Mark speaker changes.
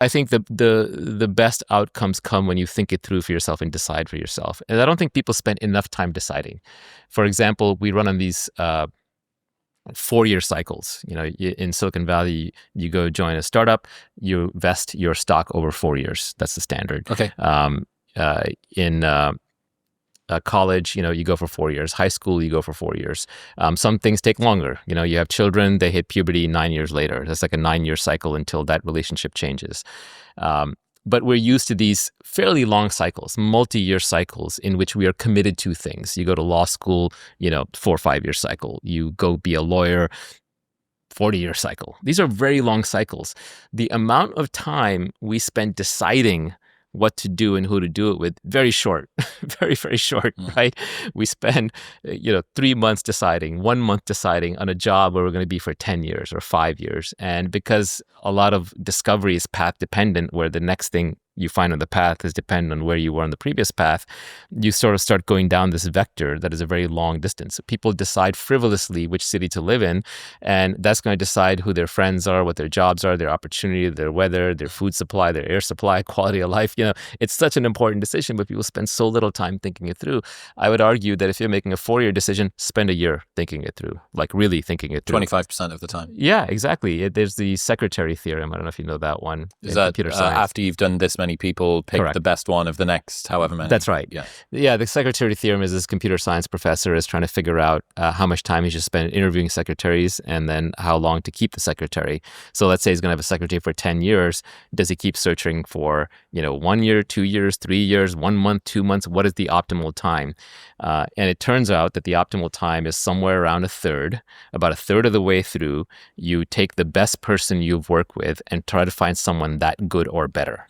Speaker 1: I think the best outcomes come when you think it through for yourself and decide for yourself. And I don't think people spend enough time deciding. For example, we run on these 4-year cycles. In Silicon Valley, you go join a startup, you vest your stock over 4 years. That's the standard.
Speaker 2: Okay.
Speaker 1: In college, you go for 4 years. High school, you go for 4 years. Some things take longer. You have children, they hit puberty 9 years later. That's like a 9-year cycle until that relationship changes. But we're used to these fairly long cycles, multi-year cycles in which we are committed to things. You go to law school, 4 or 5 year cycle. You go be a lawyer, 40-year cycle. These are very long cycles. The amount of time we spend deciding what to do and who to do it with, very short, very, very short, right? We spend, 3 months deciding, 1 month deciding on a job where we're going to be for 10 years or 5 years. And because a lot of discovery is path dependent, where the next thing you find on the path is dependent on where you were on the previous path, you sort of start going down this vector that is a very long distance. People decide frivolously which city to live in, and that's going to decide who their friends are, what their jobs are, their opportunity, their weather, their food supply, their air supply, quality of life. It's such an important decision, but people spend so little time thinking it through. I would argue that if you're making a 4-year decision, spend a year thinking it through, like really thinking it through.
Speaker 2: 25% of the time.
Speaker 1: Yeah, exactly. There's the Secretary Theorem. I don't know if you know that one.
Speaker 2: Is that
Speaker 1: computer science.
Speaker 2: After you've done this many people, pick
Speaker 1: Correct.
Speaker 2: the best one of the next however many?
Speaker 1: That's right.
Speaker 2: Yeah.
Speaker 1: The Secretary Theorem is this computer science professor is trying to figure out how much time he should spend interviewing secretaries and then how long to keep the secretary. So let's say he's going to have a secretary for 10 years. Does he keep searching for, 1 year, 2 years, 3 years, 1 month, 2 months? What is the optimal time? And it turns out that the optimal time is somewhere around a third. About a third of the way through, you take the best person you've worked with and try to find someone that good or better.